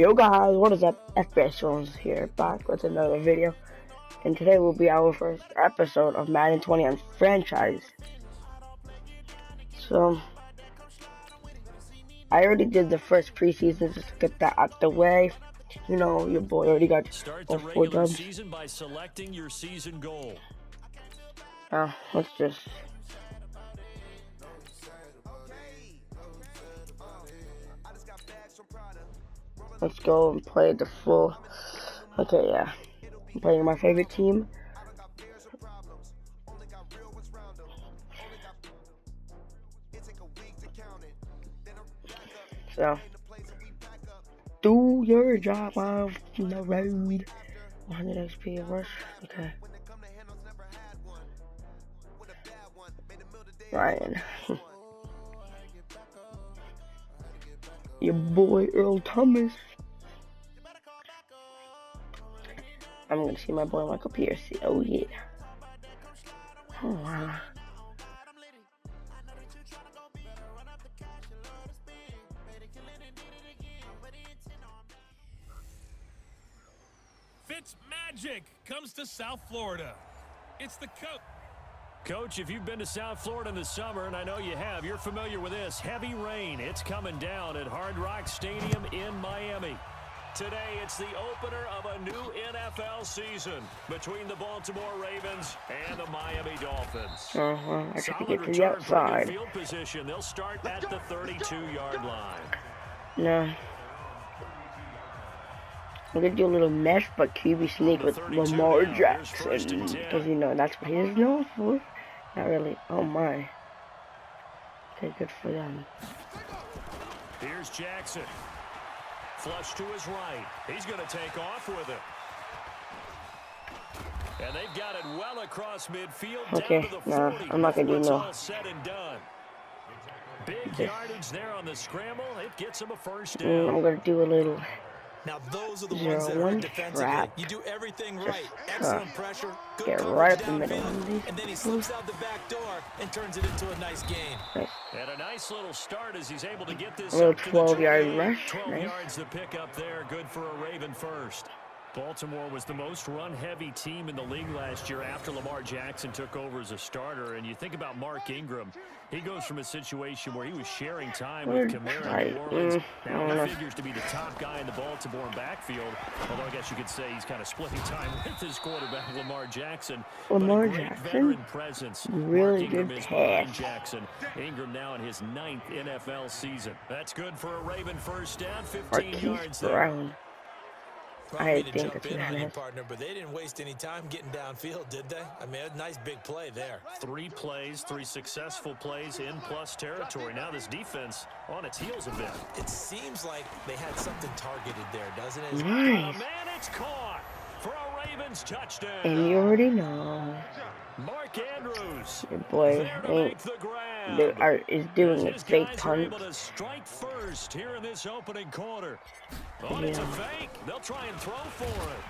Yo guys, what is up? FPS Jones here, back with another video, and today will be our first episode of Madden 20 on franchise. So, I already did the first preseason, just to get that out the way. You know, your boy already got all 4 dubs. Season by selecting your season goal. Let's go and play the full. Okay, yeah. I'm playing my favorite team. So, do your job on the road. 100 XP rush. Okay. Ryan. Your boy Earl Thomas. I'm gonna see my boy Michael Pierce. Oh yeah. Oh wow. Magic comes to South Florida. It's the coach. Coach, if you've been to South Florida in the summer, and I know you have, you're familiar with this. Heavy rain. It's coming down at Hard Rock Stadium in Miami. Today, it's the opener of a new NFL season between the Baltimore Ravens and the Miami Dolphins. I should get to the outside. Field position. They'll start at the 32-yard line. No. I'm gonna do a little mesh, but QB sneak with Lamar Jackson, because you know that's what he's known for. Not really. Oh my. Okay, good for them. Here's Jackson. Flush to his right. He's gonna take off with it. And they've got it well across midfield. Okay, down to the no, 40. I'm not gonna do no. All said and done. Big yardage there on the scramble. It gets him a first down. I'm gonna do a little. Now those are the ones that are defensively. You do everything right. Excellent pressure. Good get right up the middle. And then he slips out the back door and turns it into a nice game. Nice. And a nice little start as he's able to get this. A little 12-yard rush. 12 yards to pick up there. Good for a Raven first. Baltimore was the most run-heavy team in the league last year after Lamar Jackson took over as a starter. And you think about Mark Ingram. He goes from a situation where he was sharing time with Kamara and New Orleans. Now he figures to be the top guy in the Baltimore backfield. Although I guess you could say he's kind of splitting time with his quarterback, Lamar Jackson. Lamar Jackson, presence. really good pass. Jackson. Ingram now in his 9th NFL season. That's good for a Raven first down, 15 yards there. I think it's in on you, partner, but they didn't waste any time getting downfield, did they? I mean, a nice big play there. 3 plays, 3 successful plays in plus territory. Now this defense on its heels a bit. It seems like they had something targeted there, doesn't it? Nice. Oh, man, it's caught for a Ravens touchdown. And you already know. Mark Andrews. Your boy is doing a fake punt. To strike first here in this opening quarter. Oh, it's a fake. They'll try and throw for it.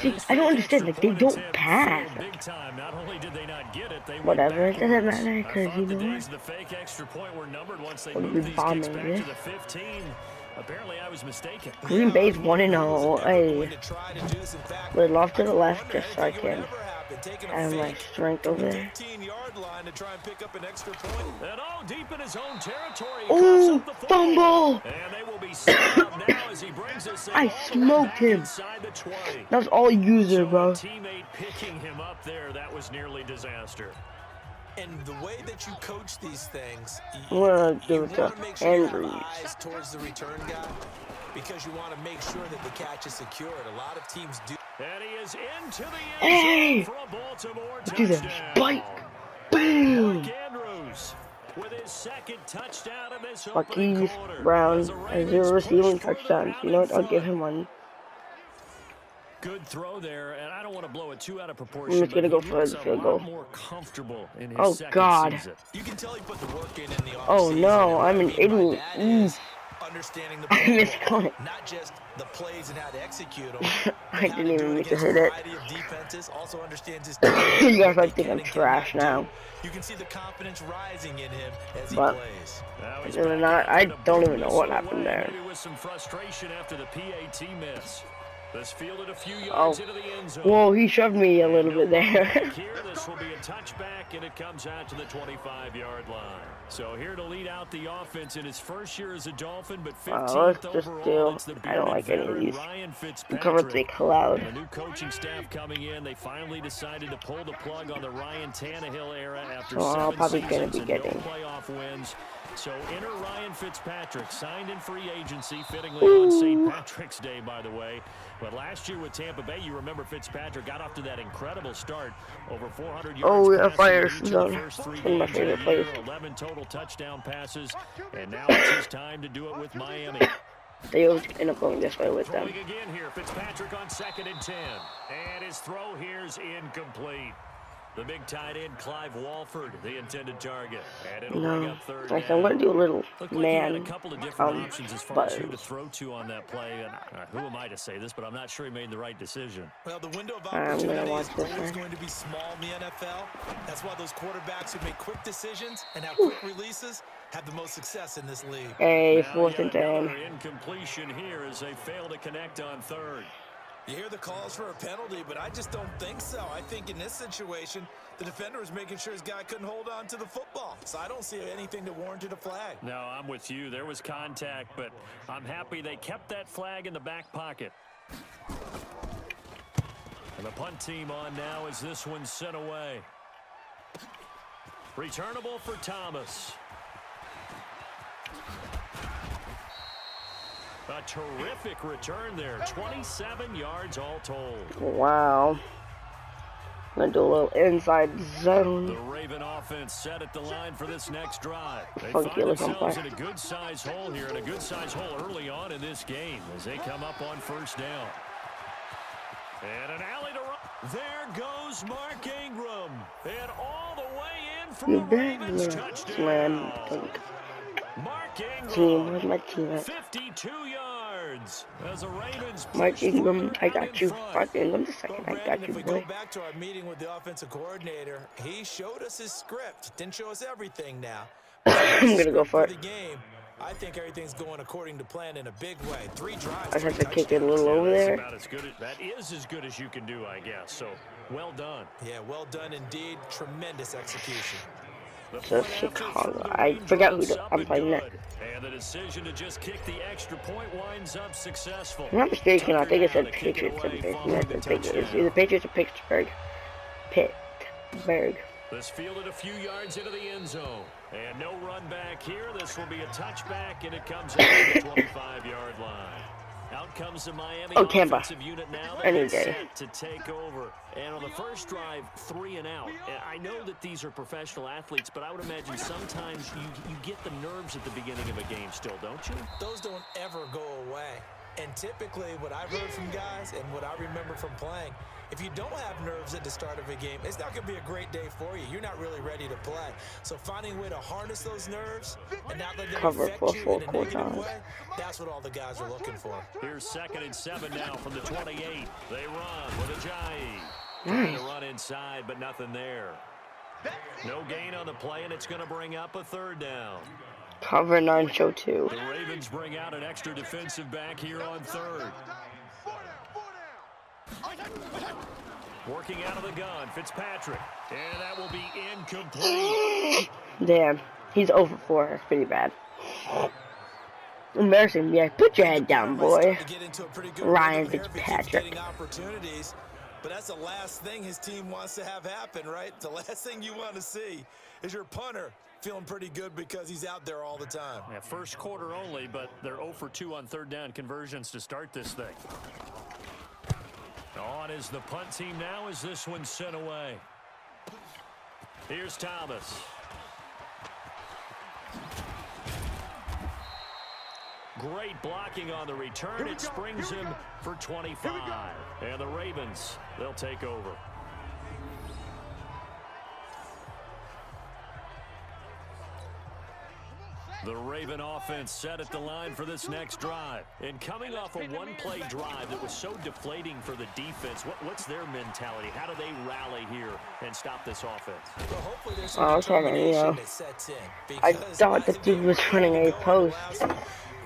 See, I don't understand. Like, they don't pass. Big time. Not only did they not get it, they whatever. It doesn't matter because you know what? The fake extra point were numbered once they moved these kicks back to the 15. Apparently, I was mistaken. Green Bay's 1-0. Hey, little off to the left just so I can have my strength over there. Deep in his own territory. Oh, fumble! And they will be set up now as he brings us I smoked him. That was all user, bro. Teammate picking him up there. That was nearly disaster. And the way that you coach these things, you want to make sure you have eyes towards the return guy, because you want to make sure that the catch is secured. A lot of teams do. And he is into the end zone for a Baltimore touchdown. Look at that spike. Boom. Andrews with his 2nd touchdown in this Marquise Brown has 0 receiving touchdowns. You know what? I'll give him one. Good throw there, and I don't want to blow it too out of proportion. I'm just gonna go for the field goal. More comfortable in his oh God! You can tell he put the work in the oh no, I'm an idiot. understanding the I missed play, it. not just the plays and how to execute them. I didn't even mean to hit it. Defenses, also understands his You guys might think I'm trash now. You can see the confidence rising in him as he But plays. believe it or not, I don't even know what happened there. Maybe with some frustration after the PAT miss. This fielded a few yards into the end zone. Whoa, he shoved me a little bit there. Here, this will be a touchback, and it comes out to the 25-yard line. So here to lead out the offense in his first year as a Dolphin, but 15th overall. It's the I don't like any of these. Ryan You covered the cloud. And the new coaching staff coming in, they finally decided to pull the plug on the Ryan Tannehill era after 7 seasons and no playoff wins. So enter Ryan Fitzpatrick, signed in free agency, fittingly on St. Patrick's Day, by the way. But last year with Tampa Bay, you remember Fitzpatrick got off to that incredible start, over 400 yards. Oh, yeah, fire. One of my favorite players. 11 total touchdown passes, and now it's his time to do it with Miami. They always end up going this way with them. Throwing again here, Fitzpatrick on 2nd and 10, and his throw here's incomplete. The big tight end, Clive Walford, the intended target. And it'll bring up 3rd down. I'm going to do a little man. A couple of different options as far as who to throw to on that play. And who am I to say this, but I'm not sure he made the right decision. Well, the window of opportunity is always going to be small in the NFL. That's why those quarterbacks who make quick decisions and have quick releases have the most success in this league. Hey, 4th and 10. Incompletion here as they fail to connect on 3rd. You hear the calls for a penalty, but I just don't think so. I think in this situation, the defender was making sure his guy couldn't hold on to the football. So I don't see anything that warranted a flag. No, I'm with you. There was contact, but I'm happy they kept that flag in the back pocket. And the punt team on now as this one's sent away. Returnable for Thomas. A terrific return there. 27 yards all told. Wow. I'm going to do a little inside zone. The Raven offense set at the line for this next drive. They Funky find themselves in a good-sized hole here, and a good-sized hole early on in this game as they come up on 1st down. And an alley to run. There goes Mark Ingram. And all the way in for the Ravens touchdown. Mark Ingram, where's my team at? 52 yards. As the Ravens Mark Ingram, I got you. Mark Ingram, the second, I got you, if we boy. go back to our meeting with the offensive coordinator, he showed us his script. Didn't show us everything now. I'm going to go for it. The game, I think everything's going according to plan in a big way. 3 drives. I have to kick it a little over there. That is as good as you can do, I guess. So, well done. Yeah, well done indeed. Tremendous execution. So Chicago. I forgot who I'm playing next. And the decision to just kick the extra point winds up successful. If I'm not mistaken, I think it said Patriots. It's either Patriots or Pittsburgh. Pittsburgh. This fielded a few yards into the end zone. And no run back here. This will be a touchback, and it comes out to the 25-yard line. Out comes the Miami offensive unit now. Any day. Set to take over. And on the first drive, 3 and out. And I know that these are professional athletes, but I would imagine sometimes you get the nerves at the beginning of a game still, don't you? Those don't ever go away. And typically what I've heard from guys and what I remember from playing, if you don't have nerves at the start of a game, it's not going to be a great day for you. You're not really ready to play. So finding a way to harness those nerves and not let them affect you in a negative way, that's what all the guys are looking for. Here's 2nd and 7 now from the 28. They run with Ajayi. Trying to run inside, but nothing there. No gain on the play, and it's going to bring up a 3rd down. Cover 9, show 2. The Ravens bring out an extra defensive back here on 3rd. Working out of the gun, Fitzpatrick. And that will be incomplete. Damn, he's over 4. That's pretty bad. Embarrassing, yeah. Put your head down, boy. Ryan Fitzpatrick. But that's the last thing his team wants to have happen, right? The last thing you want to see is your punter feeling pretty good because he's out there all the time. Yeah, first quarter only, but they're 0 for 2 on 3rd down conversions to start this thing. On is the punt team now as this one's sent away. Here's Thomas. Great blocking on the return. It springs him for 25. And the Ravens, they'll take over. The Raven offense set at the line for this next drive. And coming off a one-play drive that was so deflating for the defense, what's their mentality? How do they rally here and stop this offense? Well, hopefully there's some determination that sets in. I thought the dude was running a post.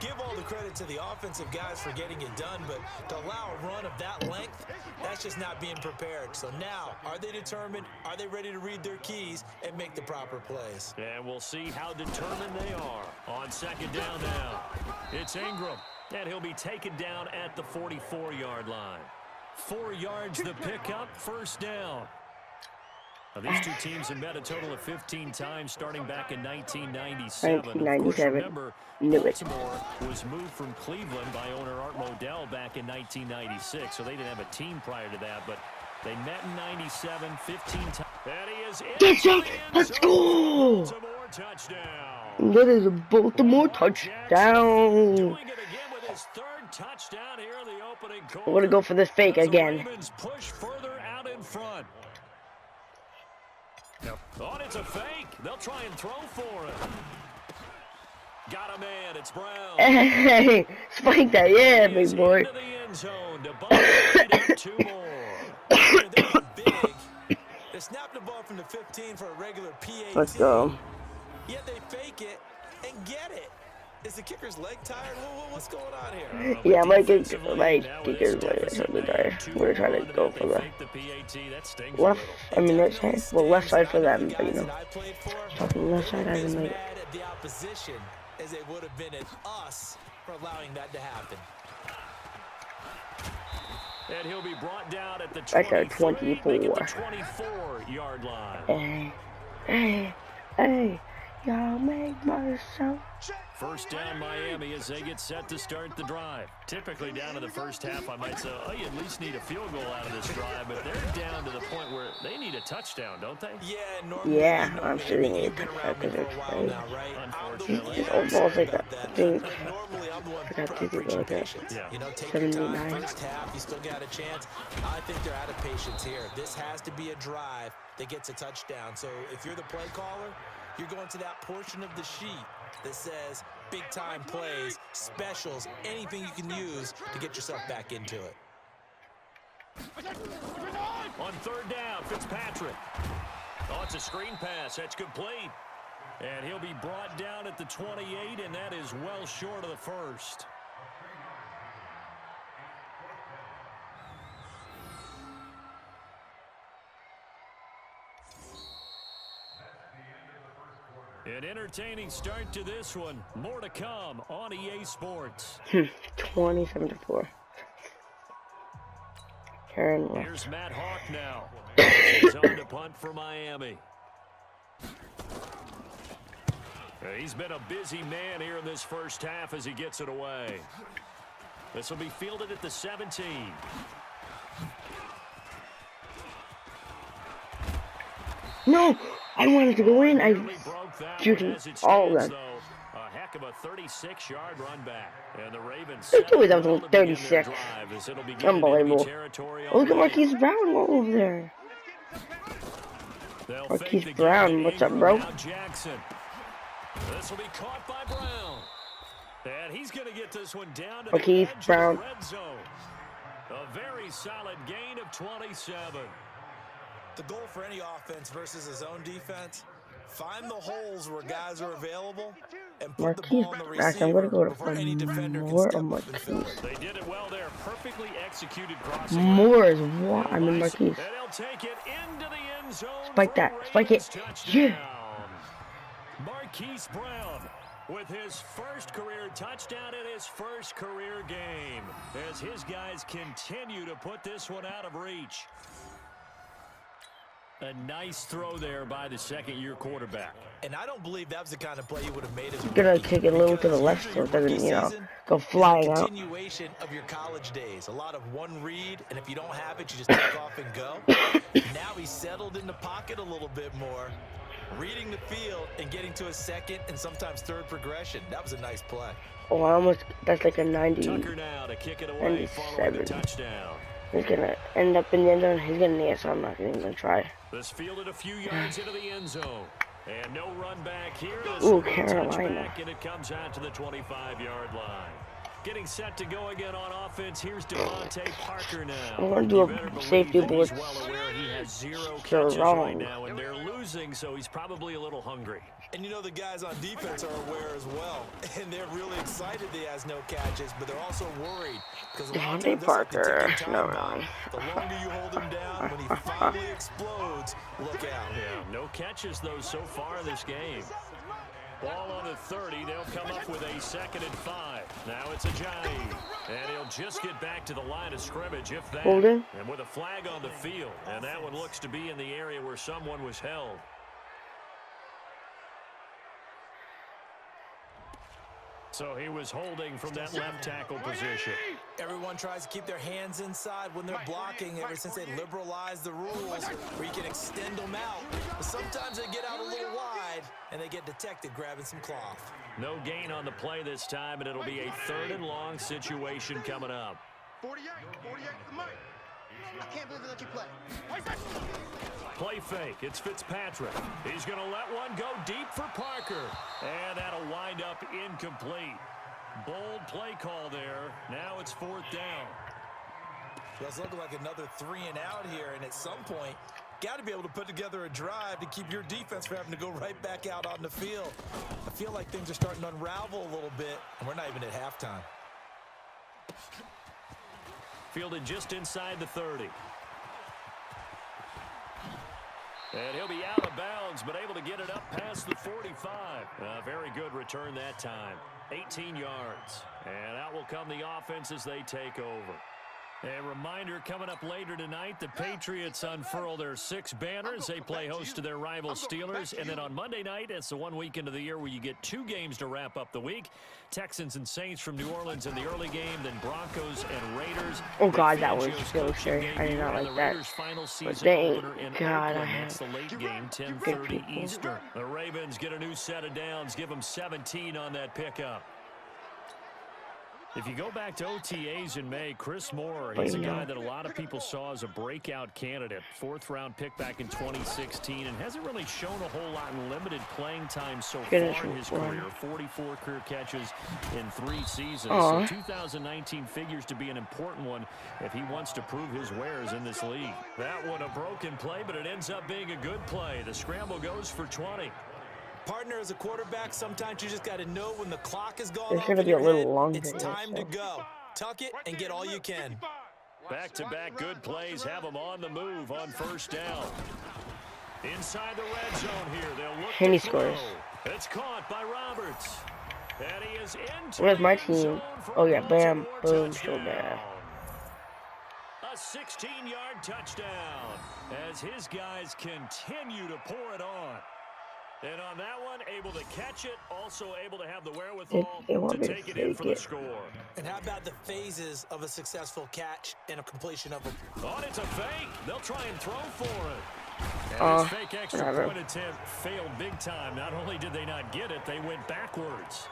Give all the credit to the offensive guys for getting it done, but to allow a run of that length, that's just not being prepared. So now, are they determined? Are they ready to read their keys and make the proper plays? And we'll see how determined they are. On second down now, it's Ingram, and he'll be taken down at the 44-yard line. 4 yards the pickup, first down. Now, these two teams have met a total of 15 times starting back in 1997. 1997. Remember, Baltimore was moved from Cleveland by owner Art Modell back in 1996, so they didn't have a team prior to that, but they met in 97, 15 times. And he is in. Let's go! Baltimore touchdown. That is a Baltimore touchdown. Doing it again with his third touchdown here in the opening quarter. We're going to go for this fake again. Ravens push further out in front. Oh, it's a fake. They'll try and throw for it. Got a man. It's Brown. Hey, spike that, yeah, big boy. Into the end zone to bump two more. They're big. They snapped the ball from the 15 for a regular PAT. Let's go. Yet they fake it and get it. Is the kicker's leg tired? What's going on here? Yeah, my kicker's leg is totally tired. We're trying to go for the left, right side. Well, left side for them, but you know. Talking left side, I didn't make it. The opposition, as they would have been at us for allowing that to happen. And he'll be brought down at the 24-yard line. Hey, y'all make myself. First down Miami as they get set to start the drive. Typically down to the first half, I might say, oh, you at least need a field goal out of this drive, but they're down to the point where they need a touchdown, don't they? Yeah, I'm sure they need a touchdown because it's crazy. Unfortunately. It's almost like that. I think Normally, I'm the one I got two people like that. Yeah. You know, take your time. 79. First half, you still got a chance. I think they're out of patience here. This has to be a drive that gets a touchdown. So if you're the play caller, you're going to that portion of the sheet that says big-time plays, specials, anything you can use to get yourself back into it. On third down, Fitzpatrick. Oh, it's a screen pass. That's complete. And he'll be brought down at the 28, and that is well short of the first. An entertaining start to this one. More to come on EA Sports. 27-4. Karen left. Here's Matt Hawk now. He's on to punt for Miami. He's been a busy man here in this first half as he gets it away. This will be fielded at the 17. No! I wanted to go in. I shooting all of them. A heck of a 36-yard run back. And the Ravens. That was only 36. Unbelievable. Oh, look at Marquise Brown over there. Marquise Brown, what's up, bro? Jackson. This will be caught by Brown. And he's going to get this one down to Marquise the edge Brown. of the red zone. A very solid gain of 27. The goal for any offense versus his own defense, find the holes where guys are available and put the ball on the receiver I'm gonna go to before any defender can more step or up and fill it. They did it well there. Perfectly executed crossing. More is what? I mean, Marquise. And he'll take it into the end zone. Spike that. Spike it. Yeah. Marquise Brown with his first career touchdown in his first career game as his guys continue to put this one out of reach. A nice throw there by the second-year quarterback. And I don't believe that was the kind of play you would have made as a Gonna take it a little to the left so it doesn't, you know, go flying out. Continuation of your college days. A lot of one read, and if you don't have it, you just take off and go. Now he's settled in the pocket a little bit more, reading the field and getting to a second and sometimes third progression. That was a nice play. Oh, I almost, that's like a 90. Tucker now to kick it away following the touchdown. He's gonna end up in the end zone. He's gonna need it, so I'm not even gonna try. This fielded a few yards into the end zone. And no run back here. Ooh, Carolina. Back, and it comes out to the 25-yard line. Getting set to go again on offense. Here's Devontae Parker now. I'm going to do a safety blitz. He's well aware he has 0 catches right now, and they're losing, so he's probably a little hungry. And you know the guys on defense are aware as well, and they're really excited that he has no catches, but they're also worried because Devontae Parker, no wrong. The longer you hold him down, when he finally explodes, look out. Yeah, no catches though so far in this game. Ball on the 30, they'll come up with a 2nd and 5. Now it's Ajayi, and he'll just get back to the line of scrimmage if that. Holding. And with a flag on the field, and that one looks to be in the area where someone was held. So he was holding from that left tackle position. Everyone tries to keep their hands inside when they're blocking ever since they liberalized the rules where you can extend them out. But sometimes they get out a little wide and they get detected grabbing some cloth. No gain on the play this time, and it'll be a 3rd and long situation coming up. 48 to Mike. I can't believe they let you play. Play fake. It's Fitzpatrick. He's going to let one go deep for Parker. And that'll wind up incomplete. Bold play call there. Now it's 4th down. Well, it's looking like another 3 and out here, and at some point, got to be able to put together a drive to keep your defense from having to go right back out on the field. I feel like things are starting to unravel a little bit, and we're not even at halftime. Fielded just inside the 30. And he'll be out of bounds, but able to get it up past the 45. Very good return that time. 18 yards. And out will come the offense as they take over. A reminder coming up later tonight, the Patriots unfurl their 6 banners. They play host to their rival Steelers. And then on Monday night, it's the one weekend of the year where you get 2 games to wrap up the week. Texans and Saints from New Orleans in the early game, then Broncos and Raiders. Oh God, that was so scary. I did not like that. But thank God I had the late game, 10:30 Eastern. The Ravens get a new set of downs, give them 17 on that pickup. If you go back to OTAs in May, Chris Moore, he's a guy that a lot of people saw as a breakout candidate. 4th-round pick back in 2016 and hasn't really shown a whole lot in limited playing time so far in his career. 44 career catches in 3 seasons. So 2019 figures to be an important one if he wants to prove his wares in this league. That one a broken play, but it ends up being a good play. The scramble goes for 20. Partner, as a quarterback, sometimes you just got to know when the clock is gone. It's going to be a little longer. It's time to go. Tuck it and get all you can. Back-to-back good plays have them on the move on 1st down. Inside the red zone here, they'll look and he to scores. throw. It's caught by Roberts. And he is into Where's my team? Oh yeah, bam, boom, so bad. A 16-yard touchdown as his guys continue to pour it on. And on that one, able to catch it, also able to have the wherewithal to take it in for the score. And how about the phases of a successful catch and a completion of a... Oh, it's a fake. They'll try and throw for it. And this fake extra point attempt failed big time. Not only did they not get it, they went backwards.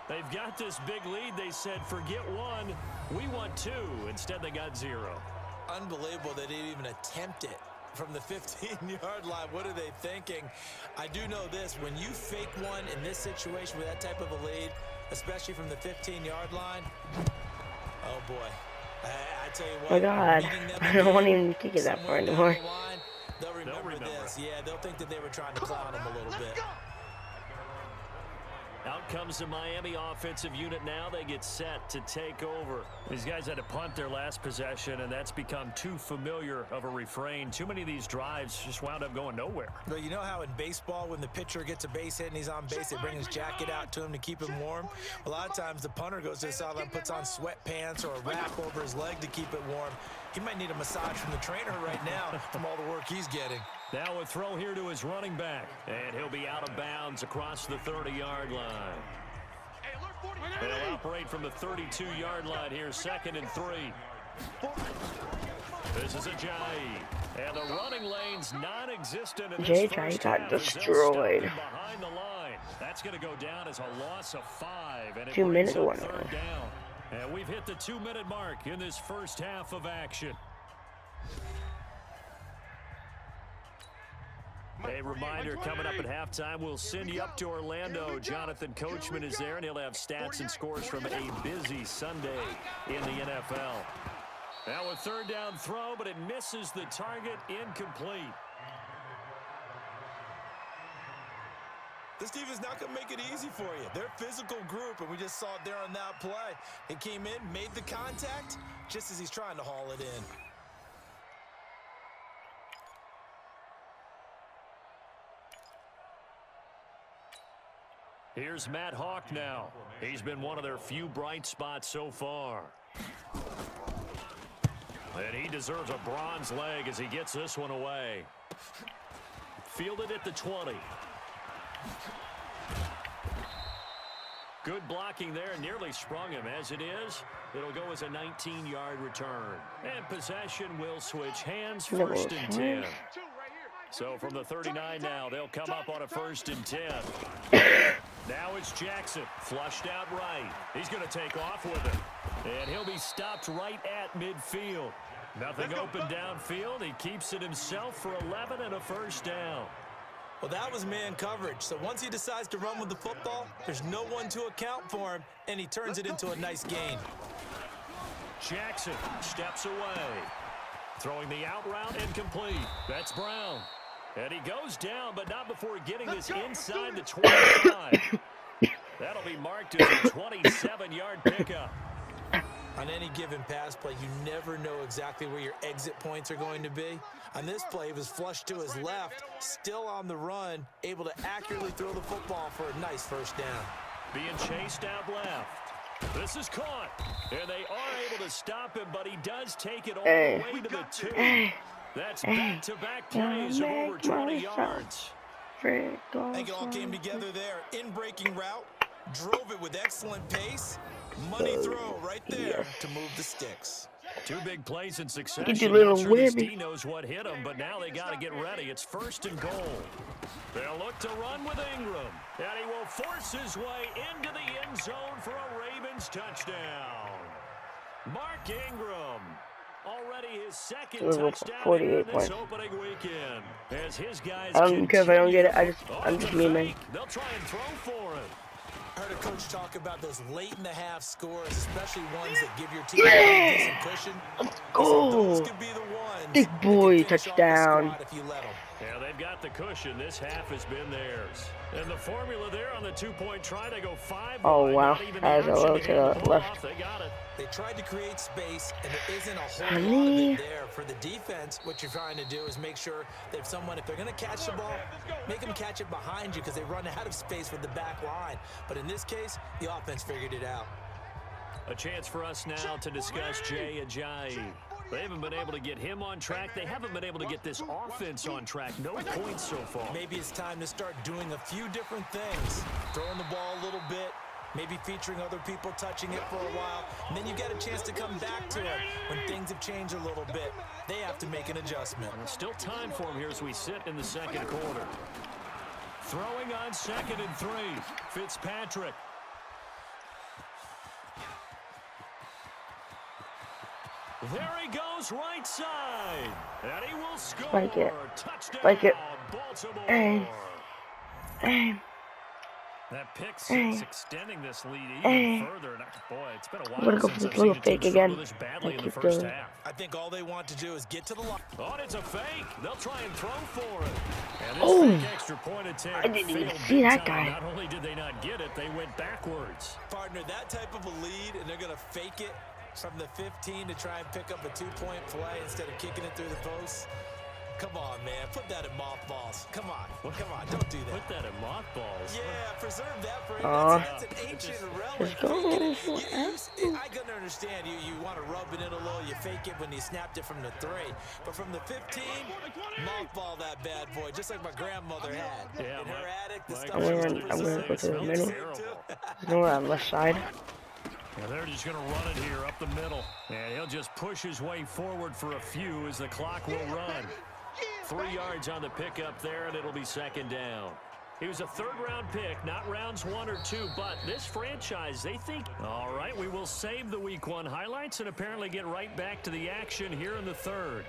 They've got this big lead. They said, forget 1, we want 2. Instead, they got 0. Unbelievable they didn't even attempt it. From the 15-yard line, what are they thinking? I do know this. When you fake one in this situation with that type of a lead, especially from the 15-yard line, oh, boy. I tell you what. Oh, God. I don't want to even kick it that far anymore. They'll remember this. Yeah, they'll think that they were trying to clown him a little bit. Out comes the Miami offensive unit now. They get set to take over. These guys had to punt their last possession, and that's become too familiar of a refrain. Too many of these drives just wound up going nowhere. But you know how in baseball, when the pitcher gets a base hit and he's on base, they bring his jacket out to him to keep him warm? A lot of times the punter goes to the sideline, puts on sweatpants or a wrap over his leg to keep it warm. He might need a massage from the trainer right now from all the work he's getting. Now a throw here to his running back, and he'll be out of bounds across the 30-yard line. They'll operate from the 32-yard line here, 2nd and 3. This is Ajayi, and the running lane's non-existent. Ajayi got destroyed. Behind the line, that's going to go down as a loss of 5, and it 2 minutes brings one. up 3rd down. And we've hit the 2-minute mark in this first half of action. A reminder, coming up at halftime, we'll send you up to Orlando. Jonathan Coachman is there, and he'll have stats and scores from a busy Sunday in the NFL. Now a third down throw, but it misses the target, incomplete. This defense is not going to make it easy for you. They're a physical group, and we just saw it there on that play. He came in, made the contact, just as he's trying to haul it in. Here's Matt Hawk now. He's been one of their few bright spots so far. And he deserves a bronze leg as he gets this one away. Fielded at the 20. Good blocking there, nearly sprung him. As it is, it'll go as a 19-yard return. And possession will switch hands, first and 10. So from the 39 now, they'll come up on a 1st and 10. Now it's Jackson, flushed out right. He's going to take off with it. And he'll be stopped right at midfield. Nothing open downfield. He keeps it himself for 11 and a 1st down. Well, that was man coverage. So once he decides to run with the football, there's no one to account for him, and he turns it into a nice gain. Jackson steps away. Throwing the out route incomplete. That's Brown. And he goes down, but not before getting this inside the 25. That'll be marked as a 27-yard pickup. On any given pass play, you never know exactly where your exit points are going to be. On this play, he was flushed to his left, still on the run, able to accurately throw the football for a nice 1st down. Being chased out left. This is caught. And they are able to stop him, but he does take it all the way to the 2. That's back-to-back plays of over 20 yards. I think it all came together there. In-breaking route, drove it with excellent pace. Money throw right there to move the sticks. 2 big plays in succession. Get your little Not sure this whammy. D knows what hit him, but now they got to get ready. It's 1st and goal. They'll look to run with Ingram. And he will force his way into the end zone for a Ravens touchdown. Mark Ingram. Already his 2nd touchdown 48 in this points. opening weekend. As his guys I don't care if I don't get it. I'm just continue. memeing. They'll try and throw for him. I heard a coach talk about those late-in-the-half scores, especially ones that give your team a decent cushion. Go. Those could be the ones Big that boy can finish off the touchdown. squad if you let them. Yeah, they've got the cushion. This half has been theirs. And the formula there on the 2-point try to go 5. Oh, wow. As a little to the left. They got it. They tried to create space, and there isn't a whole lot of Honey. it there. For the defense, what you're trying to do is make sure that if they're going to catch the ball, make them catch it behind you because they run out of space with the back line. But in this case, the offense figured it out. A chance for us now to discuss Jay Ajayi. They haven't been able to get him on track. They haven't been able to get this offense on track. No points so far. Maybe it's time to start doing a few different things. Throwing the ball a little bit, maybe featuring other people touching it for a while, and then you get a chance to come back to it when things have changed a little bit. They have to make an adjustment. And there's still time for him here as we sit in the 2nd quarter. Throwing on 2nd and 3. Fitzpatrick. There he goes, right side. And he will score. Spike it. Touchdown, Spike it. Baltimore. Aim. That pick six extending this lead even further. And boy, it's been a I'm while gonna go since for I've this little seen a team fake struggle again. this badly in the Keep first doing. half. I think all they want to do is get to the line. Oh, and it's a fake. They'll try and throw for it. And this Oh. fake extra point attempt I didn't even failed see big that time. guy. Not only did they not get it, they went backwards. Partner, that type of a lead, and they're going to fake it from the 15 to try and pick up a 2-point play instead of kicking it through the post. Come on, man. Put that in mothballs. Come on. Come on. Don't do that. Put that in mothballs. Yeah, preserve that for that's an ancient relic. Let's go. I couldn't understand. You want to rub it in a little. You fake it when you snapped it from the 3. But from the 15, mothball that bad boy, just like my grandmother had. Yeah, in her attic, the my stuff I'm gonna go to the middle. No, on the left side. Yeah, they're just going to run it here up the middle. And he'll just push his way forward for a few as the clock will run. 3 yards on the pickup there, and it'll be 2nd down. He was a 3rd-round pick, not rounds 1 or 2, but this franchise, they think, all right, we will save the Week 1 highlights and apparently get right back to the action here in the 3rd.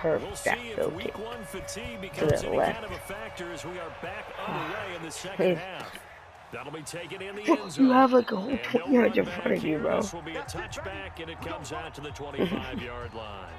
We'll see if Perfecto. week one fatigue To becomes the any left. kind of a factor as we are back underway in the second half. That'll be taken in the end zone. You have like a whole And point no yard run in back front of you, here. bro. This will be a touchback, and it comes out to the 25-yard line.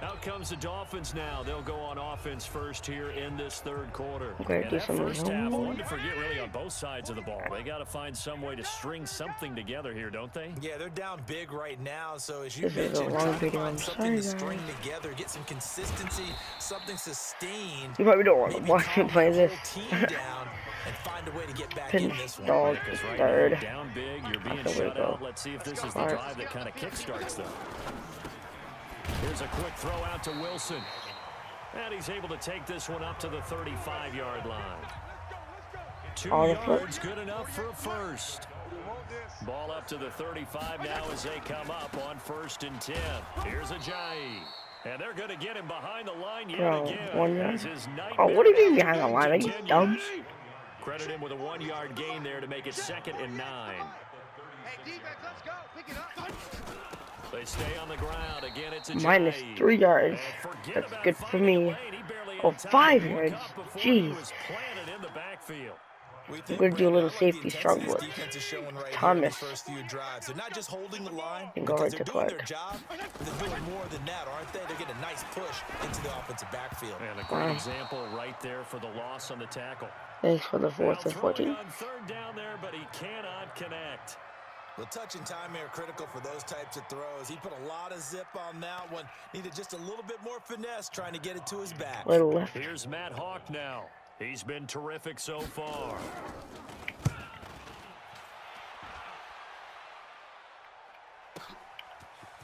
Out comes the Dolphins now. They'll go on offense first here in this third quarter. Okay, And do that some first half, zone. one to forget really on both sides of the ball. They got to find some way to string something together here, don't they? Yeah, they're down big right now. So as you This is a mentioned, long trying to video. find I'm something sorry, to string guys. together, get some consistency, something sustained. You probably don't want to Maybe watch me calm play their this. whole team down and find a way to get back in this one. Dog Because right third. now, down big, you're being That's the way to shut go. out. Let's see if this is the drive that kind of kickstarts them. Here's a quick throw out to Wilson. And he's able to take this one up to the 35-yard line. 2 yards, good enough for a first. Ball up to the 35 now as they come up on 1st and 10. Here's Ajayi. And they're going to get him behind the line yet again. Oh, what do you mean behind the line? Are you dumb? Credit him with a 1-yard gain there to make it 2nd and 9. Hey, defense, let's go. Pick it up. They stay on the ground. Again, it's a Minus 3 yards. That's good for me. Oh, 5 yards. Jeez. I'm going to do a little safety strong blitz. Thomas. They're not just holding the line And go right to they're doing Clark. their job, but they're doing more than that, aren't they? They're getting a nice push into the offensive backfield. And a great example right there for the loss on the tackle. Thanks for the 4th and 14. On 3rd down there, but he cannot connect. Well, touch and timing are critical for those types of throws. He put a lot of zip on that one. Needed just a little bit more finesse trying to get it to his back. Little left. Here's Matt Hawk now. He's been terrific so far.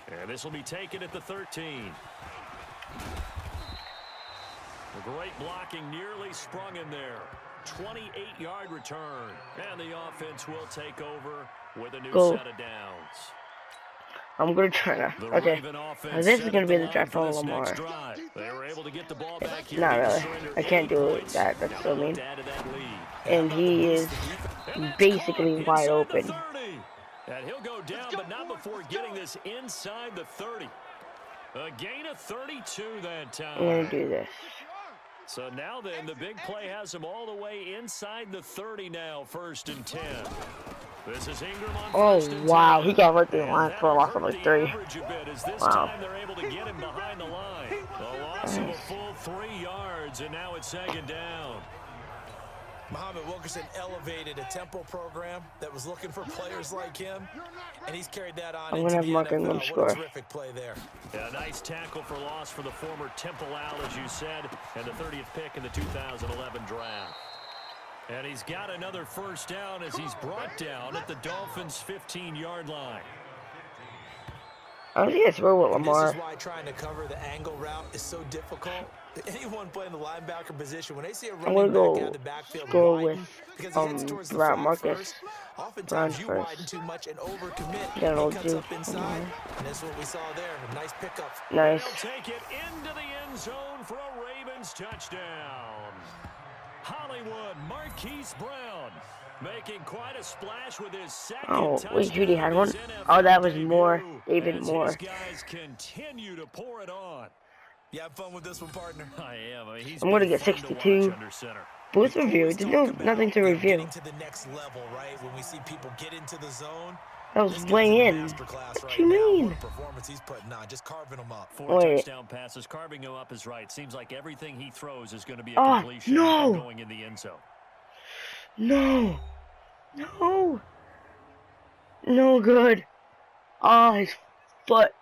And this will be taken at the 13. A great blocking, nearly sprung in there. 28-yard return. And the offense will take over with a new set of downs. I'm going to try to. Okay. Now this is going to be the drive for Lamar. They were able to get the ball back here. Not really. I can't do that. That's so mean. And he is basically wide open. And he'll go down, but not before getting this inside the 30. A gain of 32 that time. I'm going to do this. So now then, the big play has him all the way inside the 30 now, 1st and 10. This is Ingram on Oh, wow. He got right through the line for a loss of like 3. Wow. They're able to get him behind the line. A loss of a full 3 yards, and now it's 2nd down. Muhammad Wilkerson elevated a tempo program that was looking for players like him, and he's carried that on into the NFL. What a terrific play there. Yeah, nice tackle for loss for the former Temple Owl, as you said, and the 30th pick in the 2011 draft. And he's got another 1st down as he's brought down at the Dolphins' 15-yard line. I don't think it's real with Lamar. This is why trying to cover the angle route is so difficult. Anyone playing the linebacker position, when they see a running back out of the backfield, go with Route Marcus. Oftentimes you widen too much and overcommit. Yeah, he cuts up inside, and that's what we saw there. A nice pickup. Nice. They'll take it into the end zone for a Ravens touchdown. Hollywood Marquise Brown making quite a splash with his second touchdown. Wait, Judy had one. Oh, that was more. David Moore. These guys continue to pour it on. You have fun with this one, partner? I am. I mean, I'm going to get 62. Booth review. There's nothing to review. Getting to the next level, right? When we see people get into the zone. That was way in. What you mean? Performance he's putting on, just carving them up. 4 touchdown passes, carving him up is right. Seems like everything he throws is going to be a completion going in the end zone. No. No. No good. Oh, his foot.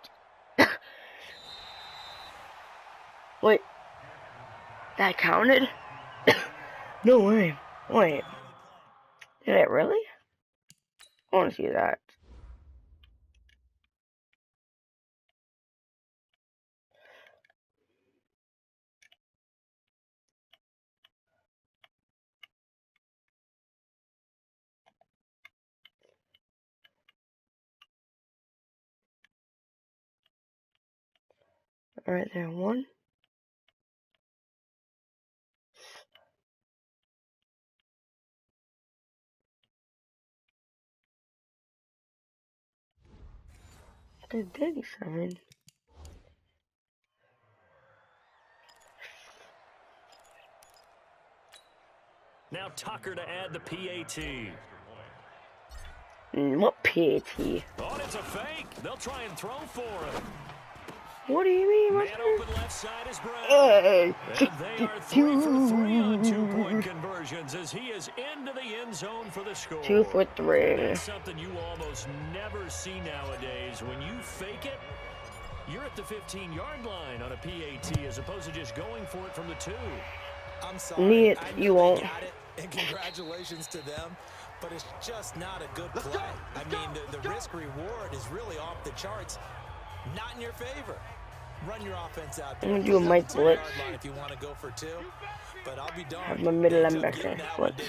Wait. That counted? No way. Wait. Did it really? I want to see that. Alright, there, 1. Good 37. Now Tucker to add the PAT. What PAT? Oh, it's a fake. They'll try and throw for him. What do you mean? Man open left side is Brown. Hey. And they are 3 for 3 on 2-point conversions as he is into the end zone for the score. 2 for 3. That's something you almost never see nowadays. When you fake it, you're at the 15-yard line on a PAT as opposed to just going for it from the 2. I'm sorry. You won't. Got it, and congratulations to them. But it's just not a good play. I mean, the risk-reward is really off the charts. Not in your favor. Run your offense out there. I'm gonna do a Mike blitz. If you want to go for 2, but I'll be darned. Have my middle linebacker blitz.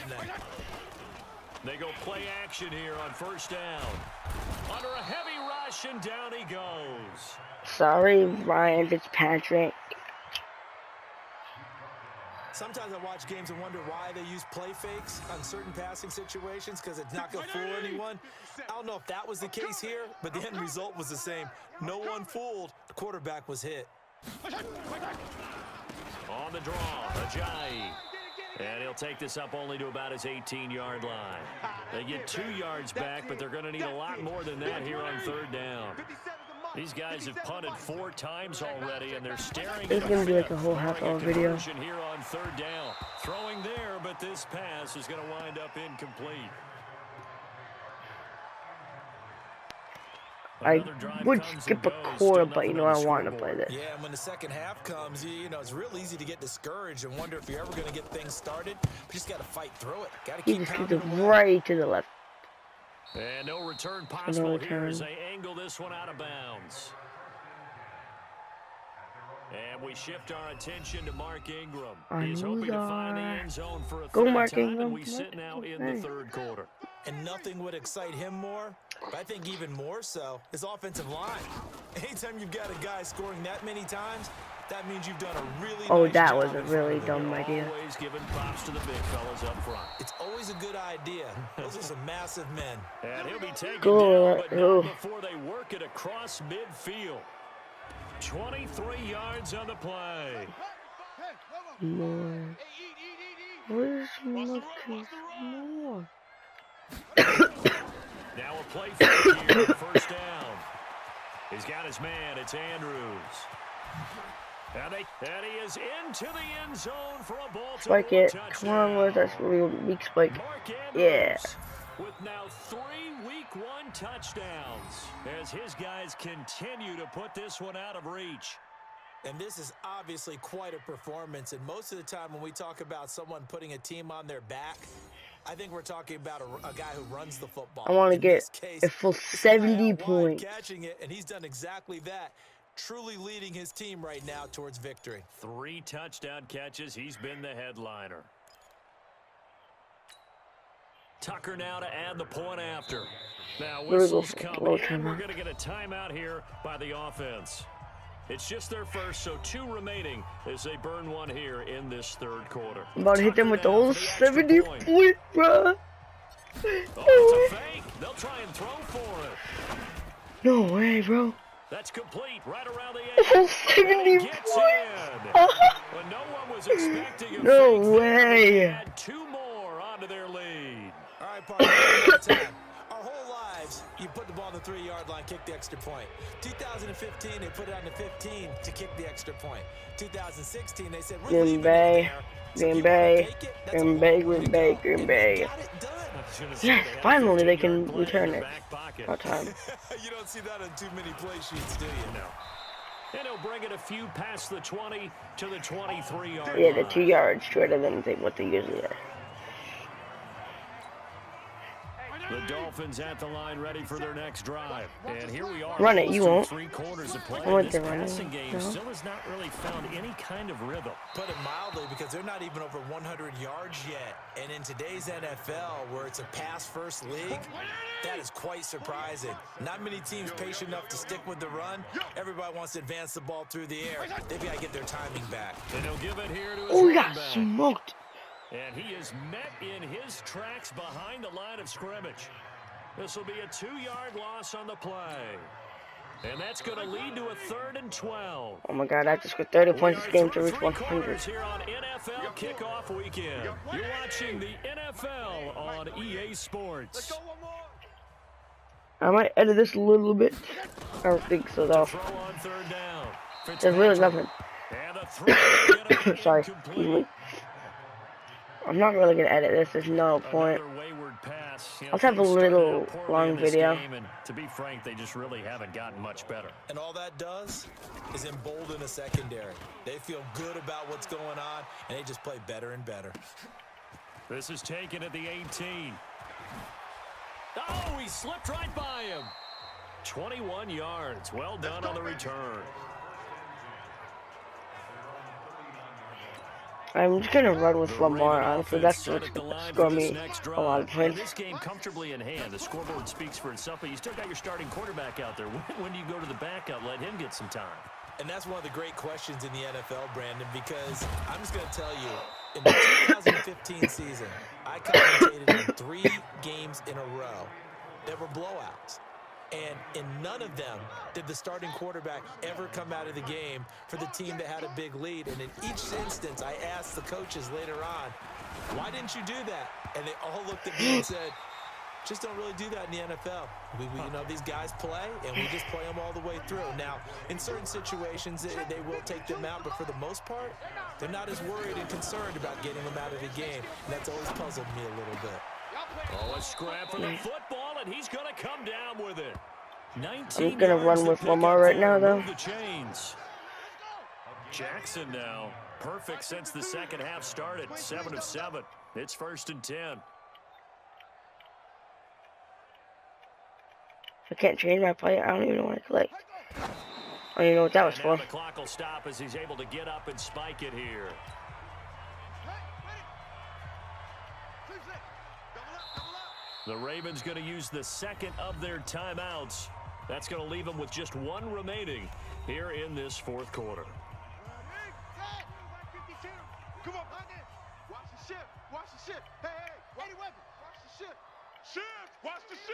They go play action here on first down. Under a heavy rush, and down he goes. Sorry, Ryan Fitzpatrick. Sometimes I watch games and wonder why they use play fakes on certain passing situations because it's not going to fool anyone. I don't know if that was the case here, but the end result was the same. No one fooled. The quarterback was hit. On the draw, Ajayi. And he'll take this up only to about his 18-yard line. They get 2 yards back, but they're going to need a lot more than that here on third down. These guys have punted 4 times already, and they're staring. It's gonna be like a whole half-hour video. Here on third down, throwing there, but this pass is going to wind up incomplete. I would skip a quarter, but you know I want to play this. Yeah, and when the second half comes, you know it's real easy to get discouraged and wonder if you're ever going to get things started. But you just got to fight through it. Got to keep pounding right to the left. And no return possible here as they angle this one out of bounds. And we shift our attention to Mark Ingram. He's hoping to find the end zone for a third time, and we sit now in the third quarter. And nothing would excite him more, but I think even more so, his offensive line. Anytime you've got a guy scoring that many times, that means you've done a really nice that job was a really dumb idea. Always giving props to the big fellas up front. It's always a good idea. Those are some massive men. And he'll be taken down, but not before they work it across midfield. 23 yards on the play. More. Where's looking more? Now a play for first down. He's got his man. It's Andrews. And he is into the end zone for a Baltimore Spike it. touchdown. Come on, where's that real weak spike? Yeah. With now 3 week 1 touchdowns as his guys continue to put this one out of reach. And this is obviously quite a performance. And most of the time when we talk about someone putting a team on their back, I think we're talking about a guy who runs the football. I want to get a full 70 points. Catching it, and he's done exactly that. Truly leading his team right now towards victory. 3 touchdown catches. He's been the headliner. Tucker now to add the point after. Now whistles come in. We're going to get a timeout here by the offense. It's just their first, so 2 remaining as they burn 1 here in this third quarter. I'm about to hit them with the whole 70 points, bro. Oh, it's a fake. They'll try and throw for it. No way, bro. That's complete right around the edge. 70 points. When no one was expecting a no fake, way. they add 2 more onto their lead. All right, partner. Our whole lives, you put the ball on the 3-yard line, kick the extra point. 2015, they put it on the 15 to kick the extra point. 2016, they said, we're leaving it there. Green Bay. Yes, finally they can return it. About time. You don't see that on too many play sheets, do you? No. And he'll bring it a few past the 20 to the 23-yard line. Yeah, the 2 yards shorter than what they usually are. The Dolphins at the line, ready for their next drive. And here we are. Run it, you won't. 3 quarters of play. I want This to run it. passing game No. still has not really found any kind of rhythm. Put it mildly, because they're not even over 100 yards yet. And in today's NFL, where it's a pass-first league, that is quite surprising. Not many teams patient enough to stick with the run. Everybody wants to advance the ball through the air. They've got to get their timing back. And he'll give it here to his Oh, we running got back. smoked. And he is met in his tracks behind the line of scrimmage. This will be a 2-yard loss on the play. And that's going to lead to a 3rd and 12. Oh my god, I just got 30 points this game to reach 100. Here on NFL NFL kickoff weekend. You're watching the NFL on EA Sports. I might edit this a little bit. I don't think so, though. Throw on third down. There's really nothing. And the throw Sorry, excuse me. I'm not really gonna edit this. There's no point. I'll have a little long video. And to be frank, they just really haven't gotten much better. And all that does is embolden a secondary. They feel good about what's going on, and they just play better and better. This is taken at the 18. Oh, he slipped right by him. 21 yards. Well done on the return. I'm just gonna run with Lamar, honestly. That's what's gonna score me a lot of points. This game comfortably in hand. The scoreboard speaks for itself, but you still got your starting quarterback out there. When do you go to the backup? Let him get some time. And that's one of the great questions in the NFL, Brandon, because I'm just going to tell you, in the 2015 season, I commentated in 3 games in a row that were blowouts. And in none of them did the starting quarterback ever come out of the game for the team that had a big lead. And in each instance, I asked the coaches later on, why didn't you do that? And they all looked at me and said, just don't really do that in the NFL. We you know, these guys play, and we just play them all the way through. Now, in certain situations, they will take them out, but for the most part, they're not as worried and concerned about getting them out of the game. And that's always puzzled me a little bit. Oh, a scrap for the football, and he's going to come down with it. I'm gonna run with Lamar right now, though. The chains. Jackson now, perfect since the second half started. 7 of 7. It's 1st and 10. I can't change my play. I don't even know what to click. I don't even know what that was for. The clock will stop as he's able to get up and spike it here. The Ravens going to use the second of their timeouts. That's going to leave them with just 1 remaining here in this 4th quarter. Come on, watch the shift. Watch the shift. Hey, watch the shift. Shift. Watch the shift.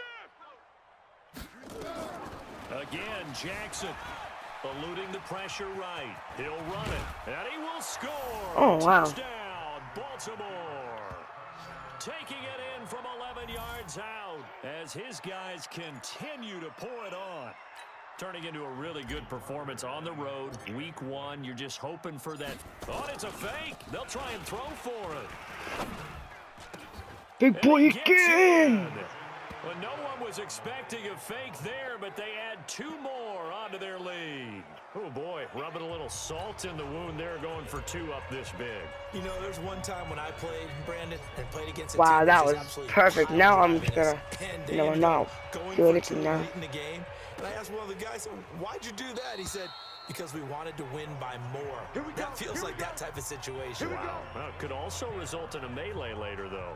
Again, Jackson eluding the pressure right. He'll run it, and he will score. Oh, wow. Touchdown, Baltimore. Taking it in from 11 yards out as his guys continue to pour it on. Turning into a really good performance on the road. Week 1, you're just hoping for that. Oh, it's a fake. They'll try and throw for it. Big boy again. Well, no one was expecting a fake there, but they add 2 more onto their lead. Oh, boy, rubbing a little salt in the wound there, going for 2 up this big. You know, there's one time when I played, Brandon, and played against a wow, team that was perfect. Now I'm just gonna, now do anything now. In the game. And I asked one of the guys, why'd you do that? He said, because we wanted to win by more. That feels like that type of situation. Wow. Well, it could also result in a melee later, though.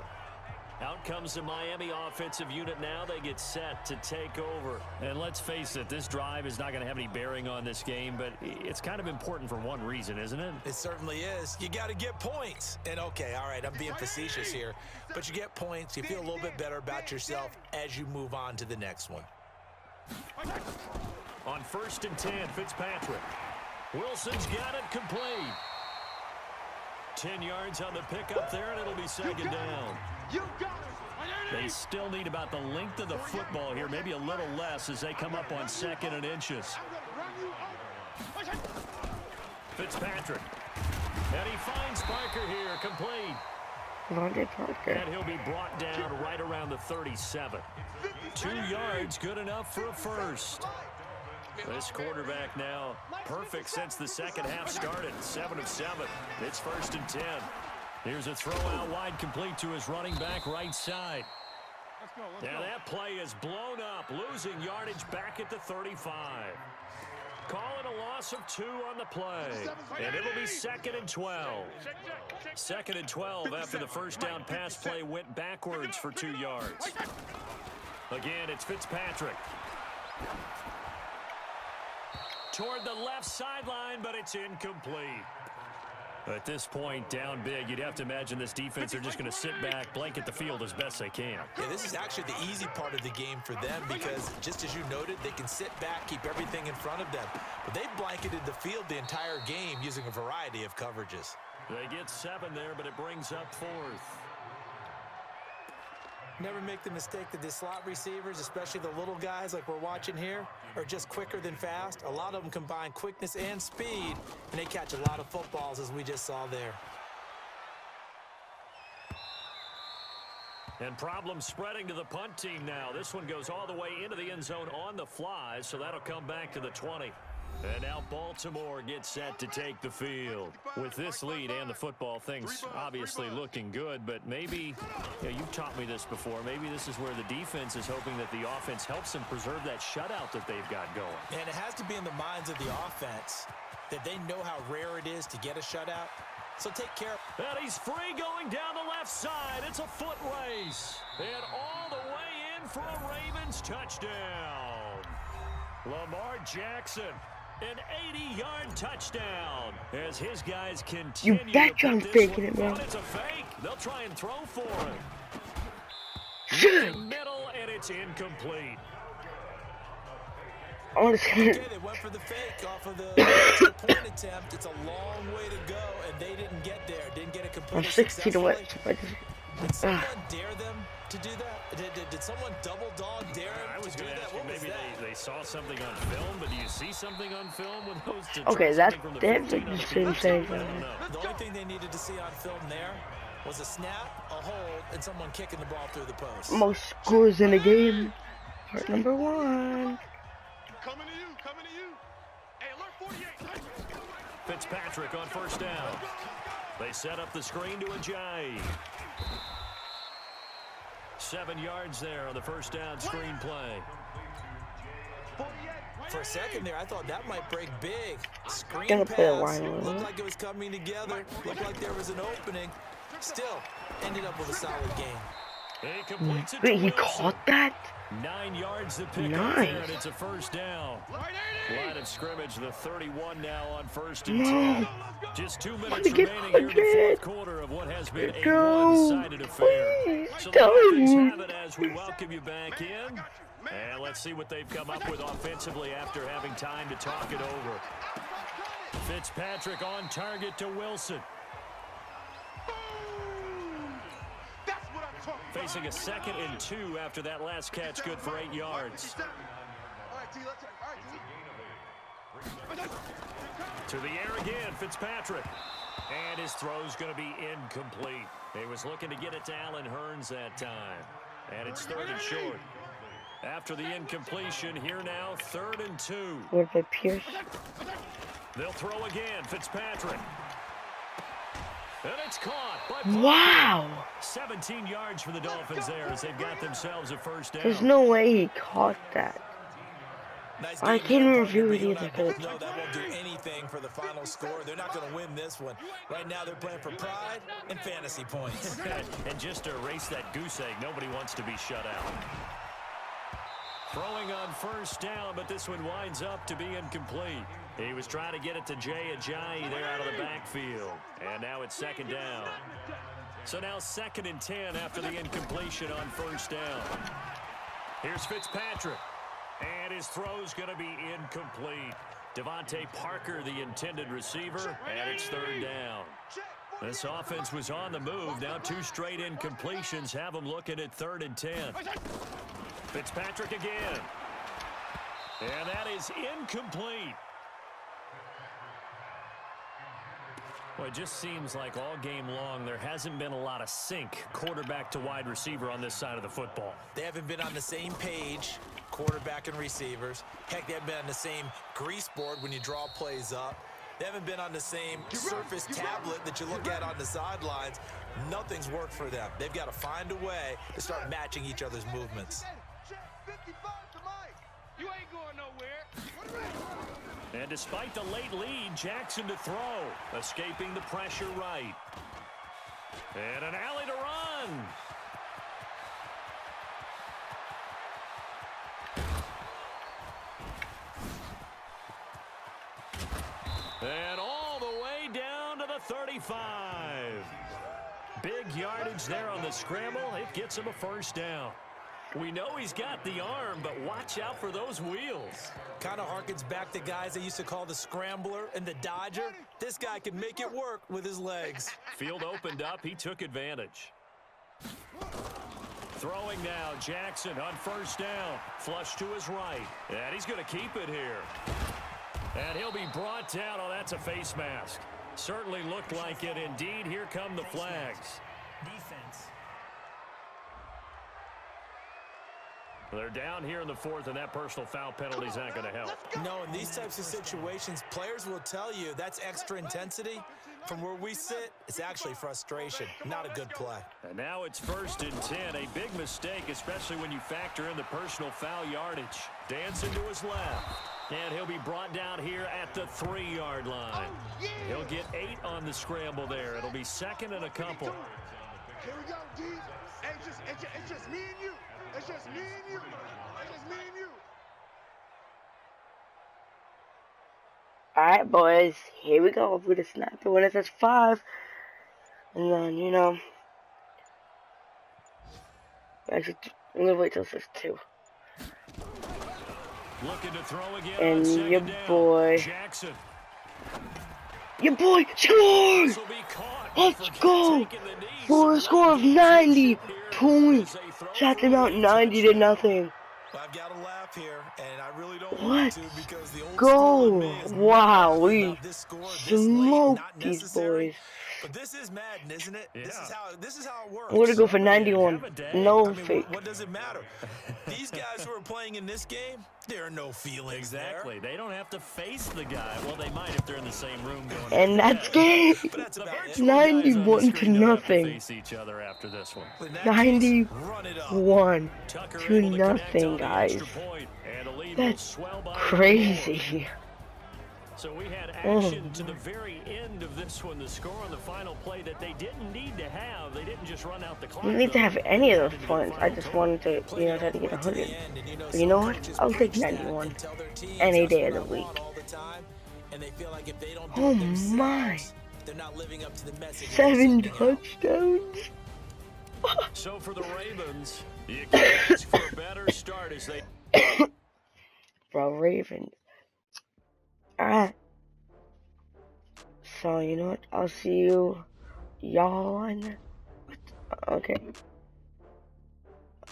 Out comes the Miami offensive unit now. They get set to take over. And let's face it, this drive is not going to have any bearing on this game, but it's kind of important for one reason, isn't it? It certainly is. You got to get points. And, okay, all right, I'm being facetious here, but you get points. You feel a little bit better about yourself as you move on to the next one. On 1st and 10, Fitzpatrick. Wilson's got it complete. 10 yards on the pickup there, and it'll be 2nd down. They still need about the length of the football here, maybe a little less as they come up on 2nd and inches. Fitzpatrick. And he finds Parker here, complete. Parker. And he'll be brought down right around the 37. 2 yards, good enough for a first. This quarterback now perfect since the second half started. 7 of 7. It's 1st and 10. Here's a throw out wide, complete to his running back right side. Now that play is blown up, losing yardage back at the 35. Calling a loss of 2 on the play. And it'll be 2nd and 12. 2nd and 12 after the first down pass play went backwards for 2 yards. Again, it's Fitzpatrick. Toward the left sideline, but it's incomplete. At this point, down big, you'd have to imagine this defense are just going to sit back, blanket the field as best they can. Yeah, this is actually the easy part of the game for them because, just as you noted, they can sit back, keep everything in front of them. But they've blanketed the field the entire game using a variety of coverages. They get 7 there, but it brings up 4th. Never make the mistake that the slot receivers, especially the little guys like we're watching here, are just quicker than fast. A lot of them combine quickness and speed, and they catch a lot of footballs, as we just saw there. And problems spreading to the punt team now. This one goes all the way into the end zone on the fly, so that'll come back to the 20. And now Baltimore gets set to take the field. With this lead and the football, things obviously looking good, but maybe, you've taught me this before, maybe this is where the defense is hoping that the offense helps them preserve that shutout that they've got going. And it has to be in the minds of the offense that they know how rare it is to get a shutout. So take care. And he's free going down the left side. It's a foot race. And all the way in for a Ravens touchdown. Lamar Jackson. An 80-yard touchdown as his guys continue. You betcha I'm faking it, man. It's a fake. They'll try and throw for it. Shit. Middle, and it's incomplete. Honestly. Okay, they went for the fake off of the extra point attempt. It's a long way to go, and they didn't get there. Didn't get it completed I'm 16 away. Did someone dare them to do that? Did someone double dog dare them to do that? What was maybe that? they saw something on film, but do you see something on film with those? Okay, that's from the the same thing. The only thing they needed to see on film there was a snap, a hold, and someone kicking the ball through the post. Most scores in the game. Part number 1. Coming to you, coming to you. Hey, alert 48. Fitzpatrick on first down. They set up the screen to Ajayi. 7 yards there on the first down screen play. For a second there, I thought that might break big. Screen Gonna play a pass. line Looked like it was coming together. Looked like there was an opening. Still, ended up with a solid game. He completes it. Wait, he caught that? 9 yards to pick up there, and it's a first down. Line of scrimmage, the 31 now on first and 10. Just 2 minutes remaining here in the fourth quarter of what has been a one-sided affair. So the Ravens have it as we welcome you back in. And let's see what they've come up with offensively after having time to talk it over. Fitzpatrick on target to Wilson. Facing a 2nd and 2 after that last catch, good for 8 yards. To the air again, Fitzpatrick. And his throw's going to be incomplete. He was looking to get it to Allen Hurns that time. And it's 3rd and short. After the incompletion, here now, 3rd and 2. What about Pierce? They'll throw again, Fitzpatrick. And it's caught by Wow! 17 yards for the Dolphins there as they've got themselves a first down. There's no way he caught that. Nice I can't review it either. No, that won't do anything for the final score. They're not going to win this one. Right now, they're playing for pride and fantasy points. And just to erase that goose egg, nobody wants to be shut out. Throwing on first down, but this one winds up to be incomplete. He was trying to get it to Jay Ajayi there out of the backfield. And now it's 2nd down. So now 2nd and 10 after the incompletion on first down. Here's Fitzpatrick. And his throw's going to be incomplete. Devontae Parker, the intended receiver, and it's 3rd down. This offense was on the move. Now 2 straight incompletions have them looking at 3rd and 10. Fitzpatrick again. And that is incomplete. Well, it just seems like all game long there hasn't been a lot of sync quarterback to wide receiver on this side of the football. They haven't been on the same page, quarterback and receivers. Heck, they haven't been on the same grease board when you draw plays up. They haven't been on the same surface tablet that you look at on the sidelines. Nothing's worked for them. They've got to find a way to start matching each other's movements. You ain't going nowhere. And despite the late lead, Jackson to throw, escaping the pressure right. And an alley to run. And all the way down to the 35. Big yardage there on the scramble. It gets him a first down. We know he's got the arm, but watch out for those wheels. Kind of harkens back to guys they used to call the scrambler and the dodger. This guy can make it work with his legs. Field opened up. He took advantage. Throwing now, Jackson on first down. Flush to his right. And he's going to keep it here. And he'll be brought down. Oh, that's a face mask. Certainly looked like it. Indeed, here come the flags. Defense. They're down here in the fourth, and that personal foul penalty's not going to help. No, in these types of situations, players will tell you that's extra intensity. From where we sit, it's actually frustration, not a good play. And now it's 1st and 10. A big mistake, especially when you factor in the personal foul yardage. Dancing to his left. And he'll be brought down here at the 3-yard line. He'll get 8 on the scramble there. It'll be 2nd and a couple. Here we go, D. It's just me and you. It's just me and you. It's just me and you. Alright, boys. Here we go. We're going to snap it when it says 5. And then, you know. Actually, I'm going to wait till it says 2. Looking to throw again And on your down. boy. Jackson. Your boy scores! Let's go! For a score of 90 points. Shot them out 90-0. Well, I've got to laugh here, and I really don't want to because the old Go! Wow, we we smoked these boys. But this is Madden, isn't it? Yeah. This is how it works. I'm gonna go for 91. No fake. What does it matter? These guys who are playing in this game, there are no feelings Exactly. They don't have to face the guy. Well, they might if they're in the same room going. And that's game. But that's about it. 91 to nothing. Face each other after this one. In that case, run it up. 91 Tucker to able to connect nothing, on the guys. extra point, and the lead will That's swell by crazy. So we had action to the very end of this one. The score on the final play that they didn't need to have. They didn't just run out the clock. You don't need to have any of those points. I just wanted to, you know, try to get 100. But you know what? I'll take 91 any day of the week. Oh my! 7 touchdowns. So for the Ravens, you can ask for a better start as they. Bro, Ravens. Alright. So, you know what? I'll see you, y'all, on. Okay.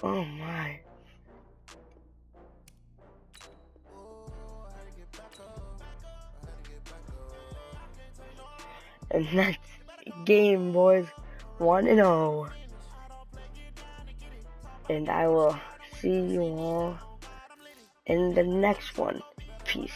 Oh my. And next game, boys. 1-0. And I will see you all in the next one. Peace.